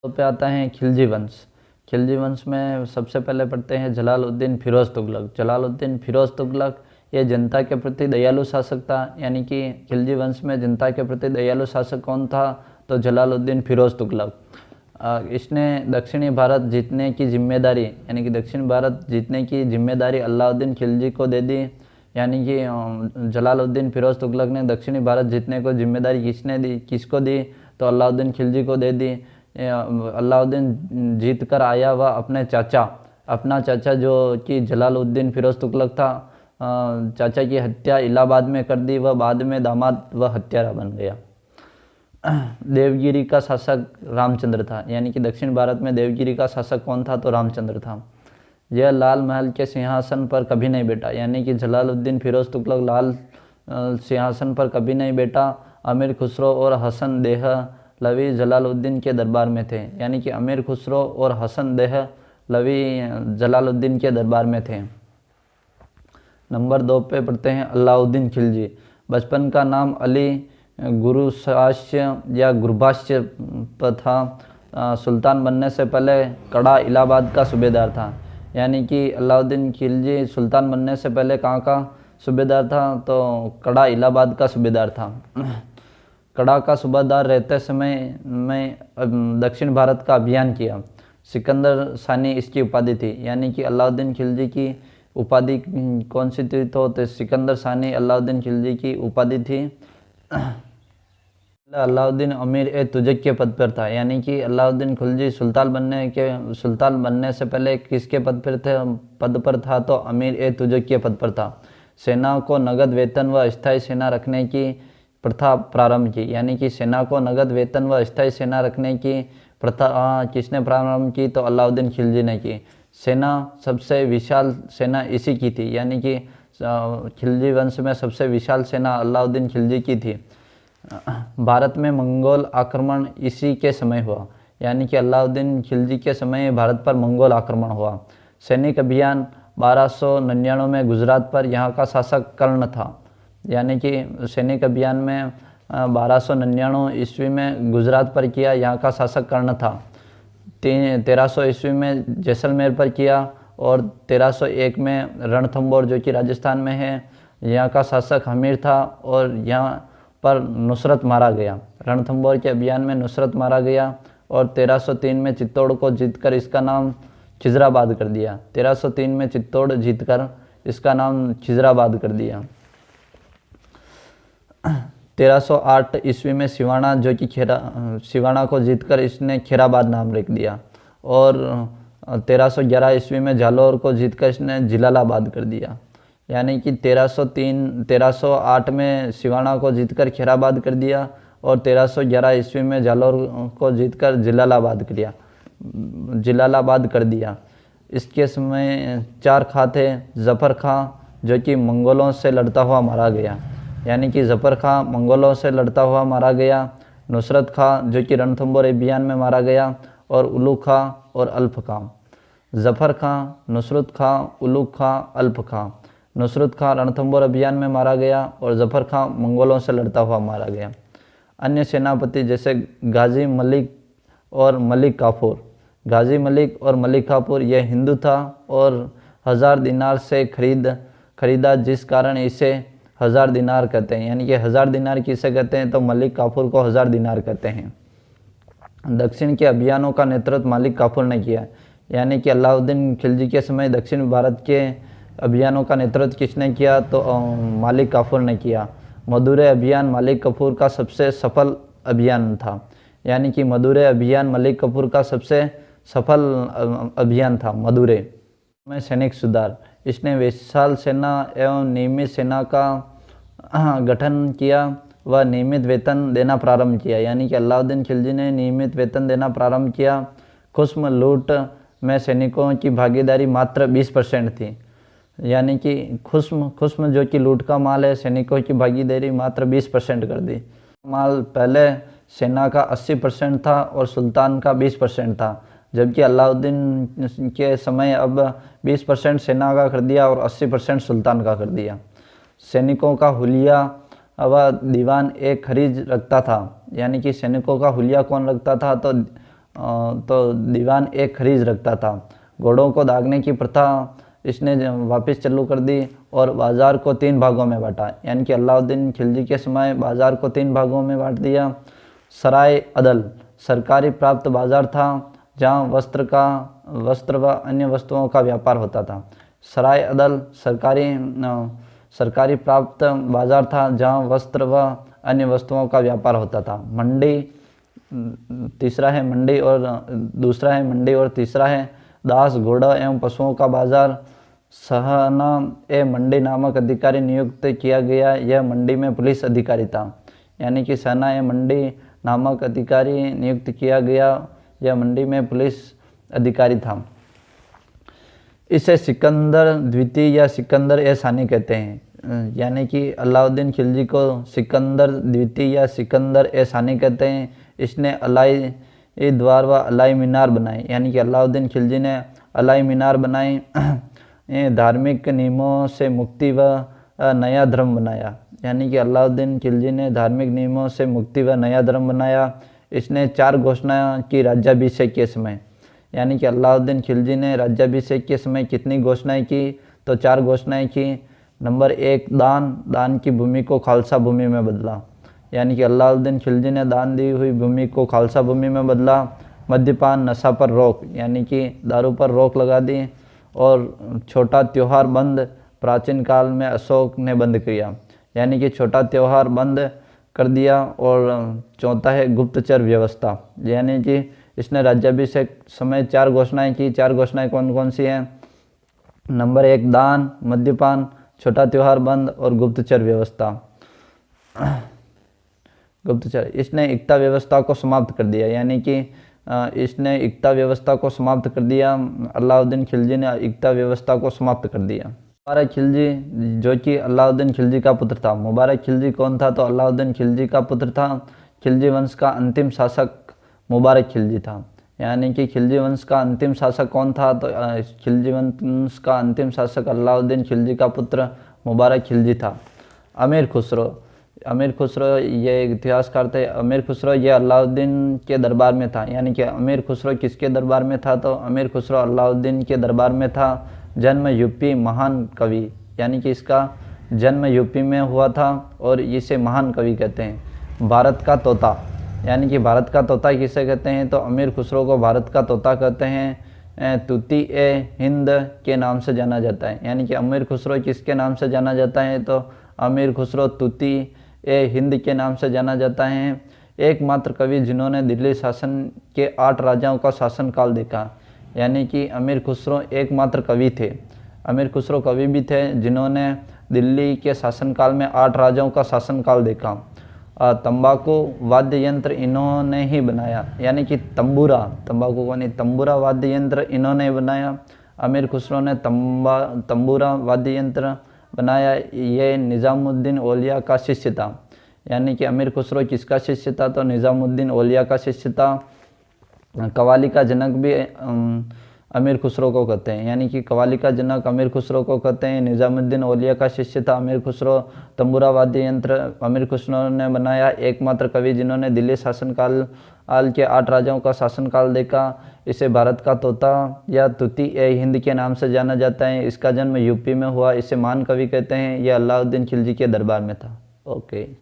तो पे आता है खिलजी वंश। खिलजी वंश में सबसे पहले पढ़ते हैं जलालुद्दीन फिरोज़ तुगलक। जलालुद्दीन फिरोज़ तुगलक ये जनता के प्रति दयालु शासक था, यानी कि खिलजी वंश में जनता के प्रति दयालु शासक कौन था, तो जलालुद्दीन फिरोज़ तुगलक। इसने दक्षिणी भारत जीतने की जिम्मेदारी, यानी कि दक्षिण भारत जीतने की जिम्मेदारी अलाउद्दीन खिलजी को दे दी। यानी कि जलालुद्दीन फिरोज़ तुगलक ने दक्षिणी भारत जीतने को जिम्मेदारी किसको दी, तो अलाउद्दीन खिलजी को दे दी। अलाउद्दीन जीत कर आया वह अपना चाचा जो कि जलालुद्दीन फिरोज़ तुगलक था, चाचा की हत्या इलाहाबाद में कर दी। वह बाद में दामाद व हत्यारा बन गया। देवगिरी का शासक रामचंद्र था, यानी कि दक्षिण भारत में देवगिरी का शासक कौन था, तो रामचंद्र था। यह लाल महल के सिंहासन पर कभी नहीं बैठा, यानी कि जलालुद्दीन फिरोज़ तुगलक लाल सिंहासन पर कभी नहीं बैठा। अमीर खुसरो और हसन देहलवी जलालुद्दीन के दरबार में थे, यानी कि अमीर खुसरो और हसन देहलवी जलालुद्दीन के दरबार में थे। नंबर 2 पे पढ़ते हैं अलाउद्दीन खिलजी। बचपन का नाम अली गुरुशास्य या गुरबास्य था। सुल्तान बनने से पहले कड़ा इलाहाबाद का सूबेदार था, यानी कि अलाउद्दीन खिलजी सुल्तान बनने से पहले कहाँ का सूबेदार था, तो कड़ा इलाहाबाद का सूबेदार था। कड़ा का सूबेदार रहते समय में दक्षिण भारत का अभियान किया। सिकंदर सानी इसकी उपाधि थी, यानी कि अलाउद्दीन खिलजी की उपाधि कौन सी थी, तो सिकंदर सानी अलाउद्दीन खिलजी की उपाधि थी। अलाउद्दीन अमीर ए तुजक के पद पर था, यानी कि अलाउद्दीन खिलजी सुल्तान बनने से पहले किसके पद पर था, तो अमीर ए तुजक के पद पर था। सेना को नगद वेतन व अस्थायी सेना रखने की प्रथा प्रारंभ की, यानी कि सेना को नगद वेतन व अस्थायी सेना रखने की प्रथा किसने प्रारंभ की, तो अलाउद्दीन खिलजी ने की। सेना सबसे विशाल सेना इसी की थी, यानी कि खिलजी वंश में सबसे विशाल सेना अलाउद्दीन खिलजी की थी। भारत में मंगोल आक्रमण इसी के समय हुआ, यानी कि अलाउद्दीन खिलजी के समय भारत पर मंगोल आक्रमण हुआ। सैनिक अभियान 1299 में गुजरात पर, यहाँ का शासक कर्ण था, यानी कि सैनिक अभियान में 1299 ईस्वी में गुजरात पर किया, यहाँ का शासक कर्ण था। 1300 ईस्वी में जैसलमेर पर किया और 1301 में रणथंभौर जो कि राजस्थान में है, यहाँ का शासक हमीर था और यहाँ पर नुसरत मारा गया। रणथंभौर के अभियान में नुसरत मारा गया और 1303 में चित्तौड़ को जीतकर इसका नाम खिजराबाद कर दिया। 1303 में चित्तौड़ जीतकर इसका नाम खिजराबाद कर दिया। 1308 ईस्वी में सिवाना जो कि सिवाना को जीतकर इसने खेराबाद नाम रख दिया और 1311 ईस्वी में जालौर को जीतकर इसने जिलालाबाद कर दिया। यानी कि 1308 में सिवाना को जीतकर खेराबाद कर दिया और 1311 ईस्वी में जालौर को जीतकर जिलालाबाद कर दिया। इसके समय 4 खां थे। जफ़र खां जो कि मंगोलों से लड़ता हुआ मारा गया, यानी कि जफ़र खां मंगोलों से लड़ता हुआ मारा गया। नुसरत खां जो कि रणथंभौर अभियान में मारा गया और उलूग खां और अल्प खां। जफ़र खां, नुसरत खां, उलूग खां, अल्प खां। नुसरत खां रणथंभौर अभियान में मारा गया और जफ़र खां मंगोलों से लड़ता हुआ मारा गया। अन्य सेनापति जैसे गाजी मलिक और मलिक काफूर। गाजी मलिक और मलिक काफूर यह हिंदू था और 1000 दिनार से खरीदा, जिस कारण इसे 1000 दिनार कहते हैं। यानी कि 1000 दिनार किसे कहते हैं, तो मलिक काफूर को 1000 दिनार कहते हैं। दक्षिण के अभियानों का नेतृत्व मलिक काफूर ने किया, यानी कि अलाउद्दीन खिलजी के समय दक्षिण भारत के अभियानों का नेतृत्व किसने किया, तो मलिक काफूर ने किया। मदुरै अभियान मलिक काफूर का सबसे सफल अभियान था, यानी कि मदुरै अभियान मलिक काफूर का सबसे सफल अभियान था। मदुरै में सैनिक सुधार, इसने विशाल सेना एवं नियमित सेना का गठन किया व नियमित वेतन देना प्रारंभ किया, यानी कि अलाउद्दीन खिलजी ने नियमित वेतन देना प्रारंभ किया। खुस्म लूट में सैनिकों की भागीदारी मात्र 20% थी, यानी कि खुस्म जो कि लूट का माल है, सैनिकों की भागीदारी मात्र 20% कर दी। माल पहले सेना का 80% था और सुल्तान का 20% था, जबकि अलाउद्दीन के समय अब 20% सेना का कर दिया और 80% सुल्तान का कर दिया। सैनिकों का हुलिया व दीवान एक खरीद रखता था, यानी कि सैनिकों का हुलिया कौन रखता था, तो तो दीवान एक खरीज रखता था। घोड़ों को दागने की प्रथा इसने वापस चालू कर दी और बाज़ार को 3 भागों में बांटा, यानी कि अलाउद्दीन खिलजी के समय बाज़ार को 3 भागों में बांट दिया। सराय अदल सरकारी प्राप्त बाज़ार था जहाँ वस्त्र व अन्य वस्तुओं का व्यापार होता था। सराय अदल सरकारी प्राप्त बाज़ार था जहाँ वस्त्र व अन्य वस्तुओं का व्यापार होता था। मंडी तीसरा है मंडी और दूसरा है मंडी और तीसरा है दास घोड़ा एवं पशुओं का बाज़ार। सहना ए मंडी नामक अधिकारी नियुक्त किया गया, यह मंडी में पुलिस अधिकारी था, यानी कि सहना ए मंडी नामक अधिकारी नियुक्त किया गया, यह मंडी में पुलिस अधिकारी था। इसे सिकंदर द्वितीय या सिकंदर ए सानी कहते हैं, यानी कि अलाउद्दीन खिलजी को सिकंदर द्वितीय या सिकंदर ए सानी कहते हैं। इसने अलाई द्वार व अलाई मीनार बनाए, यानी कि अलाउद्दीन खिलजी ने अलाई मीनार बनाई। धार्मिक नियमों से मुक्ति व नया धर्म बनाया, यानी कि अलाउद्दीन खिलजी ने धार्मिक नियमों से मुक्ति व नया धर्म बनाया। इसने 4 घोषणा की राज्याभिषेक के समय, यानी कि अलाउद्दीन खिलजी ने राज्याभिषेक के समय कितनी घोषणाएं की, तो 4 घोषणाएं की। नंबर 1 दान की भूमि को खालसा भूमि में बदला, यानी कि अलाउद्दीन खिलजी ने दान दी हुई भूमि को खालसा भूमि में बदला। मद्यपान नशा पर रोक, यानी कि दारू पर रोक लगा दी। और छोटा त्यौहार बंद, प्राचीन काल में अशोक ने बंद किया, यानी कि छोटा त्यौहार बंद कर दिया। और चौथा है गुप्तचर व्यवस्था, यानी कि इसने राज्याभिषेक समय 4 घोषणाएं की। 4 घोषणाएं कौन कौन सी हैं? नंबर 1 दान, मद्यपान, छोटा त्यौहार बंद और गुप्तचर व्यवस्था। इसने एकता व्यवस्था को समाप्त कर दिया, यानी कि इसने एकता व्यवस्था को समाप्त कर दिया। अलाउद्दीन खिलजी ने एकता व्यवस्था को समाप्त कर दिया। मुबारक खिलजी, जो कि अलाउद्दीन खिलजी का पुत्र था। मुबारक खिलजी कौन था? तो अलाउद्दीन खिलजी का पुत्र था। खिलजी वंश का अंतिम शासक मुबारक खिलजी था, यानी कि खिलजी वंश का अंतिम शासक कौन था? तो खिलजी वंश का अंतिम शासक अलाउद्दीन खिलजी का पुत्र मुबारक खिलजी था। अमीर खुसरो ये एक इतिहासकार थे। अमीर खुसरो ये अलाउद्दीन के दरबार में था, यानी कि अमीर खुसरो किसके दरबार में था? तो अमीर खुसरो अलाउद्दीन के दरबार में था। जन्म यूपी, महान कवि, यानी कि इसका जन्म यूपी में हुआ था और इसे महान कवि कहते हैं। भारत का तोता, यानी कि भारत का तोता किसे कहते हैं? तो अमीर खुसरो को भारत का तोता कहते हैं। तूती ए हिंद के नाम से जाना जाता है, यानी कि अमीर खुसरो किसके नाम से जाना जाता है? तो अमीर खुसरो तूती ए हिंद के नाम से जाना जाता है। एकमात्र कवि जिन्होंने दिल्ली शासन के 8 राजाओं का शासनकाल देखा, यानी कि अमीर खुसरो एकमात्र कवि थे। अमीर खुसरो कवि भी थे जिन्होंने दिल्ली के शासनकाल में 8 राजाओं का शासनकाल देखा। तंबाकू वाद्य यंत्र इन्होंने ही बनाया, यानी कि तंबाकू को नहीं, तंबूरा वाद्य यंत्र इन्होंने बनाया। अमीर खुसरो ने तंबूरा वाद्य यंत्र बनाया। ये निज़ामुद्दीन औलिया का शिष्य था, यानी कि अमीर खुसरो किसका शिष्य था? तो निज़ामुद्दीन औलिया का शिष्य था। कव्वाली का जनक भी अमीर खुसरो को कहते हैं, यानी कि कव्वाली का जनक अमीर खुसरो को कहते हैं। निज़ामुद्दीन औलिया का शिष्य था अमीर खुसरो। तंबूरा वाद्य यंत्र अमीर खुसरो ने बनाया। एकमात्र कवि जिन्होंने दिल्ली शासनकाल के 8 राजाओं का शासनकाल देखा। इसे भारत का तोता या तूती ए हिंद के नाम से जाना जाता है। इसका जन्म यूपी में हुआ। इसे महान कवि कहते हैं। यह अलाउद्दीन खिलजी के दरबार में था। ओके।